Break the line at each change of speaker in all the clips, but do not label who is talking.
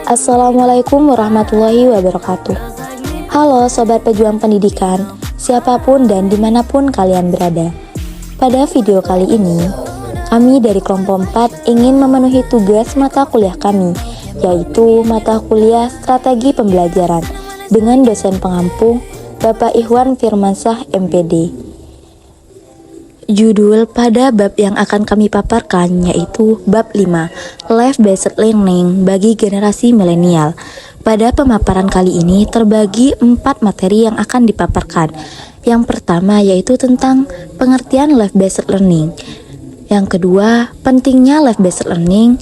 Assalamualaikum warahmatullahi wabarakatuh. Halo Sobat Pejuang Pendidikan, siapapun dan dimanapun kalian berada. Pada video kali ini, kami dari kelompok 4 ingin memenuhi tugas mata kuliah kami, yaitu mata kuliah Strategi Pembelajaran, dengan dosen pengampu Bapak Ikhwan Firmansyah MPD. Judul pada bab yang akan kami paparkan yaitu bab 5, Life Based Learning bagi generasi milenial. Pada pemaparan kali ini terbagi 4 materi yang akan dipaparkan. Yang pertama yaitu tentang pengertian Life Based Learning. Yang kedua, pentingnya Life Based Learning.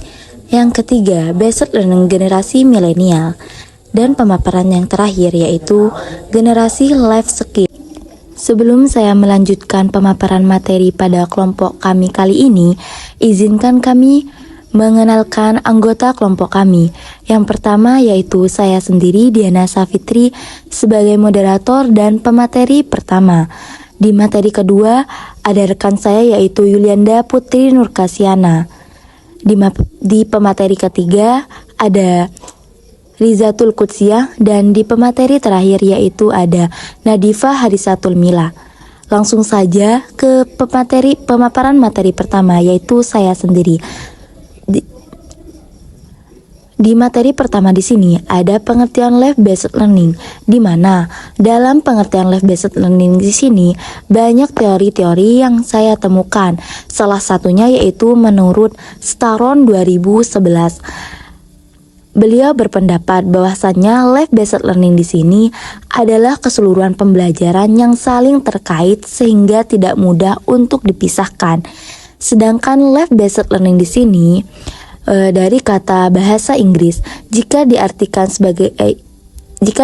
Yang ketiga, Based Learning generasi milenial. Dan pemaparan yang terakhir yaitu generasi life skill. Sebelum saya melanjutkan pemaparan materi pada kelompok kami kali ini, izinkan kami mengenalkan anggota kelompok kami. Yang pertama yaitu saya sendiri, Diana Safitri, sebagai moderator dan pemateri pertama. Di materi kedua, ada rekan saya yaitu Yulianda Putri Nurkasiana. Di pemateri ketiga, ada Rizatul Qudsiyah, dan di pemateri terakhir yaitu ada Nadifah Hadisatul Mila. Langsung saja ke pemaparan materi pertama yaitu saya sendiri. Di materi pertama di sini ada pengertian Life Based Learning, di mana dalam pengertian Life Based Learning di sini banyak teori-teori yang saya temukan. Salah satunya yaitu menurut Staron 2011. Beliau berpendapat bahwasannya Life Based Learning di sini adalah keseluruhan pembelajaran yang saling terkait sehingga tidak mudah untuk dipisahkan. Sedangkan Life Based Learning di sini dari kata bahasa Inggris, jika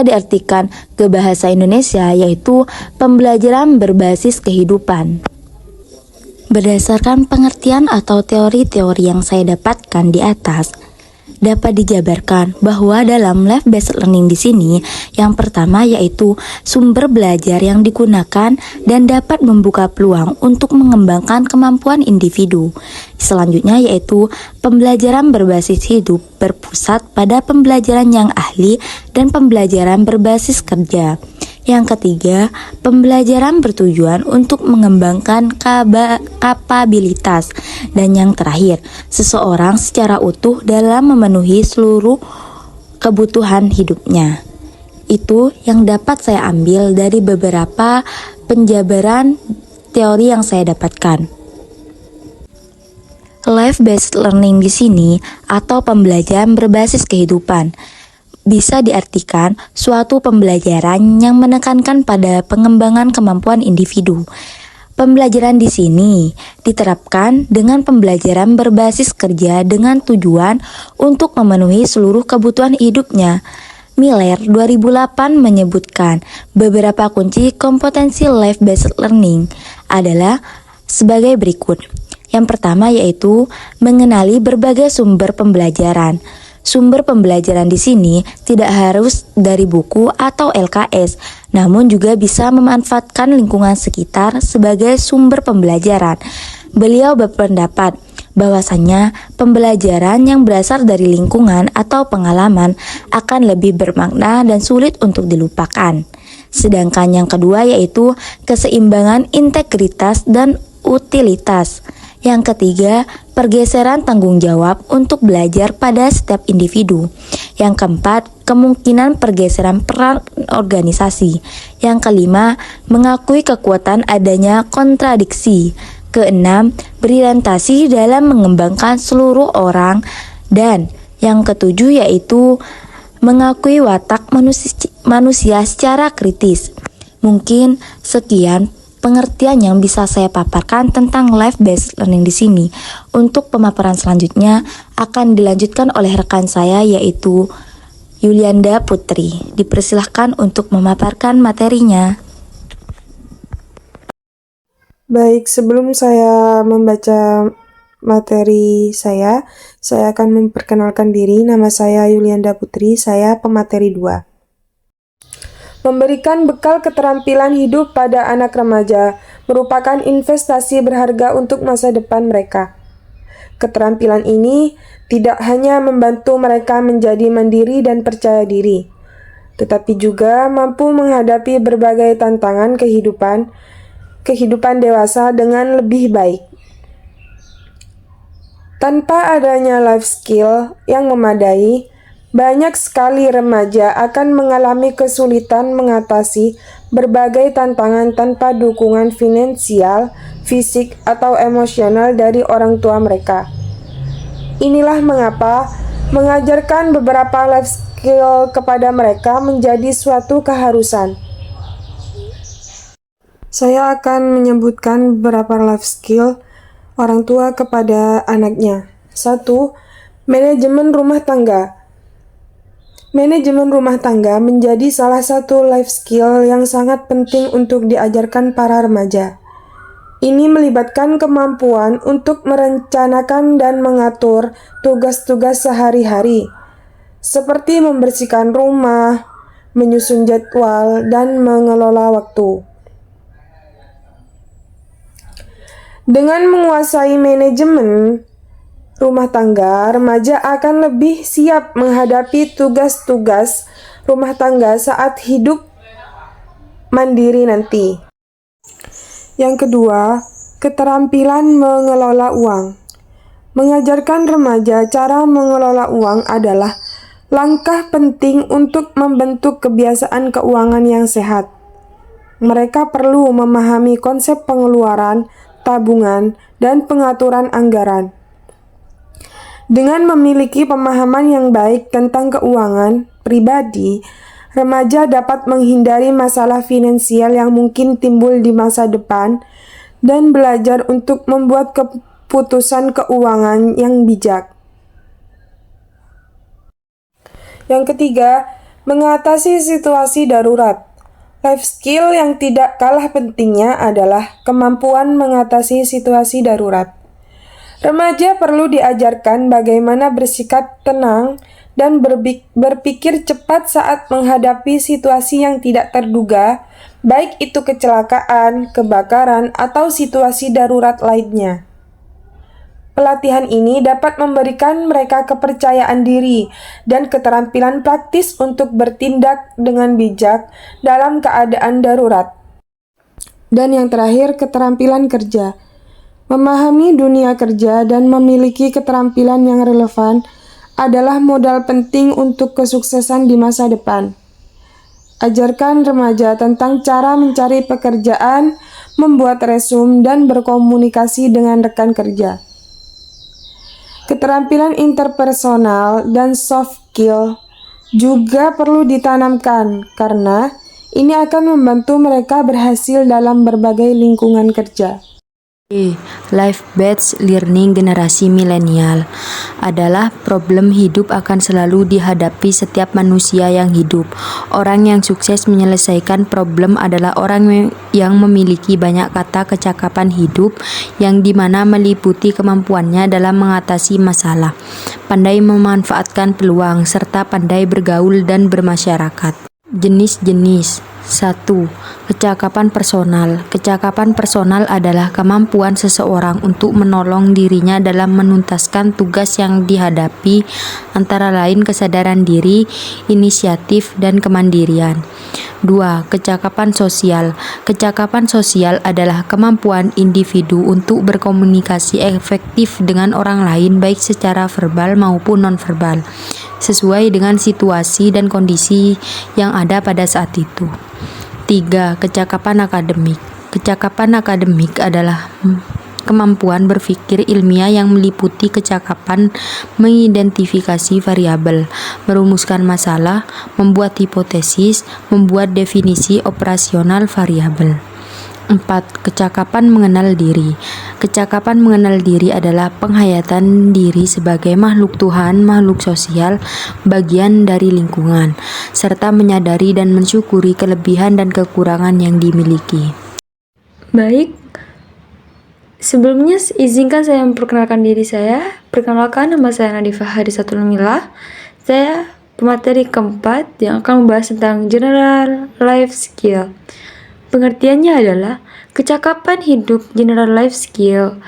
diartikan ke bahasa Indonesia yaitu pembelajaran berbasis kehidupan. Berdasarkan pengertian atau teori-teori yang saya dapatkan di atas, dapat dijabarkan bahwa dalam Life Based Learning di sini, yang pertama yaitu sumber belajar yang digunakan dan dapat membuka peluang untuk mengembangkan kemampuan individu. Selanjutnya yaitu pembelajaran berbasis hidup berpusat pada pembelajaran yang ahli dan pembelajaran berbasis kerja. Yang ketiga, pembelajaran bertujuan untuk mengembangkan kapabilitas. Dan yang terakhir, seseorang secara utuh dalam memenuhi seluruh kebutuhan hidupnya. Itu yang dapat saya ambil dari beberapa penjabaran teori yang saya dapatkan. Life Based Learning di sini atau pembelajaran berbasis kehidupan bisa diartikan suatu pembelajaran yang menekankan pada pengembangan kemampuan individu. Pembelajaran di sini diterapkan dengan pembelajaran berbasis kerja dengan tujuan untuk memenuhi seluruh kebutuhan hidupnya. Miller 2008 menyebutkan beberapa kunci kompetensi Life Based Learning adalah sebagai berikut. Yang pertama yaitu mengenali berbagai sumber pembelajaran. Sumber pembelajaran di sini tidak harus dari buku atau LKS, namun juga bisa memanfaatkan lingkungan sekitar sebagai sumber pembelajaran. Beliau berpendapat bahwasannya pembelajaran yang berasal dari lingkungan atau pengalaman akan lebih bermakna dan sulit untuk dilupakan. Sedangkan yang kedua yaitu keseimbangan integritas dan utilitas. Yang ketiga, pergeseran tanggung jawab untuk belajar pada setiap individu. Yang keempat, kemungkinan pergeseran peran organisasi. Yang kelima, mengakui kekuatan adanya kontradiksi. Keenam, berorientasi dalam mengembangkan seluruh orang. Dan yang ketujuh yaitu mengakui watak manusia secara kritis. Mungkin sekian pengertian yang bisa saya paparkan tentang Life Based Learning di sini. Untuk pemaparan selanjutnya akan dilanjutkan oleh rekan saya yaitu Yulianda Putri. Dipersilahkan untuk memaparkan materinya.
Baik, sebelum saya membaca materi saya akan memperkenalkan diri. Nama saya Yulianda Putri, saya pemateri 2. Memberikan bekal keterampilan hidup pada anak remaja merupakan investasi berharga untuk masa depan mereka. Keterampilan ini tidak hanya membantu mereka menjadi mandiri dan percaya diri, tetapi juga mampu menghadapi berbagai tantangan kehidupan dewasa dengan lebih baik. Tanpa adanya life skill yang memadai, banyak sekali remaja akan mengalami kesulitan mengatasi berbagai tantangan tanpa dukungan finansial, fisik, atau emosional dari orang tua mereka. Inilah mengapa mengajarkan beberapa life skill kepada mereka menjadi suatu keharusan. Saya akan menyebutkan beberapa life skill orang tua kepada anaknya. 1. Manajemen rumah tangga. Manajemen rumah tangga menjadi salah satu life skill yang sangat penting untuk diajarkan para remaja. Ini melibatkan kemampuan untuk merencanakan dan mengatur tugas-tugas sehari-hari, seperti membersihkan rumah, menyusun jadwal, dan mengelola waktu. Dengan menguasai manajemen rumah tangga, remaja akan lebih siap menghadapi tugas-tugas rumah tangga saat hidup mandiri nanti. Yang kedua, keterampilan mengelola uang. Mengajarkan remaja cara mengelola uang adalah langkah penting untuk membentuk kebiasaan keuangan yang sehat. Mereka perlu memahami konsep pengeluaran, tabungan, dan pengaturan anggaran. Dengan memiliki pemahaman yang baik tentang keuangan pribadi, remaja dapat menghindari masalah finansial yang mungkin timbul di masa depan dan belajar untuk membuat keputusan keuangan yang bijak. Yang ketiga, mengatasi situasi darurat. Life skill yang tidak kalah pentingnya adalah kemampuan mengatasi situasi darurat. Remaja perlu diajarkan bagaimana bersikap tenang dan berpikir cepat saat menghadapi situasi yang tidak terduga, baik itu kecelakaan, kebakaran, atau situasi darurat lainnya. Pelatihan ini dapat memberikan mereka kepercayaan diri dan keterampilan praktis untuk bertindak dengan bijak dalam keadaan darurat. Dan yang terakhir, keterampilan kerja. Memahami dunia kerja dan memiliki keterampilan yang relevan adalah modal penting untuk kesuksesan di masa depan. Ajarkan remaja tentang cara mencari pekerjaan, membuat resume, dan berkomunikasi dengan rekan kerja. Keterampilan interpersonal dan soft skill juga perlu ditanamkan karena ini akan membantu mereka berhasil dalam berbagai lingkungan kerja.
Life-based learning generasi milenial adalah problem hidup akan selalu dihadapi setiap manusia yang hidup. Orang yang sukses menyelesaikan problem adalah orang yang memiliki banyak kata kecakapan hidup yang dimana meliputi kemampuannya dalam mengatasi masalah, pandai memanfaatkan peluang, serta pandai bergaul dan bermasyarakat. Jenis-jenis. 1. Kecakapan personal. Kecakapan personal adalah kemampuan seseorang untuk menolong dirinya dalam menuntaskan tugas yang dihadapi, antara lain kesadaran diri, inisiatif, dan kemandirian. 2. Kecakapan sosial. Kecakapan sosial adalah kemampuan individu untuk berkomunikasi efektif dengan orang lain baik secara verbal maupun nonverbal, sesuai dengan situasi dan kondisi yang ada pada saat itu. 3. Kecakapan akademik. Kecakapan akademik adalah kemampuan berpikir ilmiah yang meliputi kecakapan mengidentifikasi variabel, merumuskan masalah, membuat hipotesis, membuat definisi operasional variabel. 4. Kecakapan mengenal diri. Kecakapan mengenal diri adalah penghayatan diri sebagai makhluk Tuhan, makhluk sosial, bagian dari lingkungan, serta menyadari dan mensyukuri kelebihan dan kekurangan yang dimiliki.
Baik, sebelumnya izinkan saya memperkenalkan diri saya. Perkenalkan, nama saya Nadifah Hadisatul Milah. Saya pemateri keempat yang akan membahas tentang general life skill. Pengertiannya adalah kecakapan hidup general life skill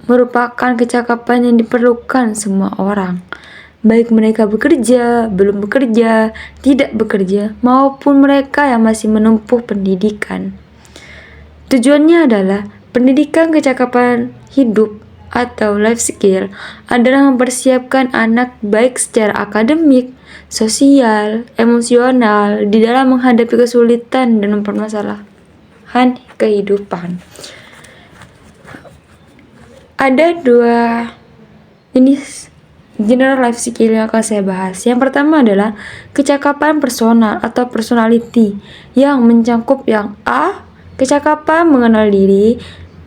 merupakan kecakapan yang diperlukan semua orang, baik mereka bekerja, belum bekerja, tidak bekerja, maupun mereka yang masih menempuh pendidikan. Tujuannya adalah pendidikan kecakapan hidup atau life skill adalah mempersiapkan anak baik secara akademik, sosial, emosional di dalam menghadapi kesulitan dan permasalahan kehidupan. Ada dua jenis general life skill yang akan saya bahas. Yang pertama adalah kecakapan personal atau personality yang mencakup yang A. Kecakapan mengenal diri,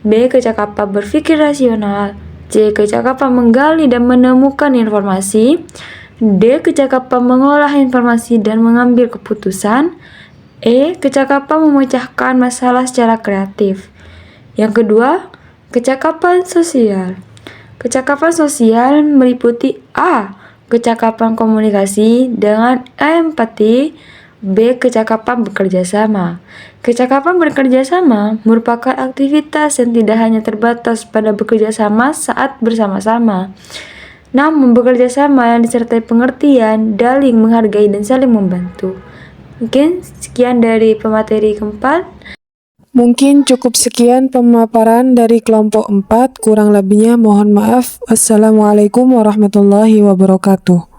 B. Kecakapan berpikir rasional, C. Kecakapan menggali dan menemukan informasi, D. Kecakapan mengolah informasi dan mengambil keputusan, E. Kecakapan memecahkan masalah secara kreatif. Yang kedua, kecakapan sosial. Kecakapan sosial meliputi A. Kecakapan komunikasi dengan empati, B. Kecakapan bekerja sama. Kecakapan bekerja sama merupakan aktivitas yang tidak hanya terbatas pada bekerja sama saat bersama-sama, namun bekerja sama yang disertai pengertian, daling, menghargai, dan saling membantu. Mungkin sekian dari pemateri keempat.
Mungkin cukup sekian pemaparan dari kelompok 4, kurang lebihnya mohon maaf. Wassalamualaikum warahmatullahi wabarakatuh.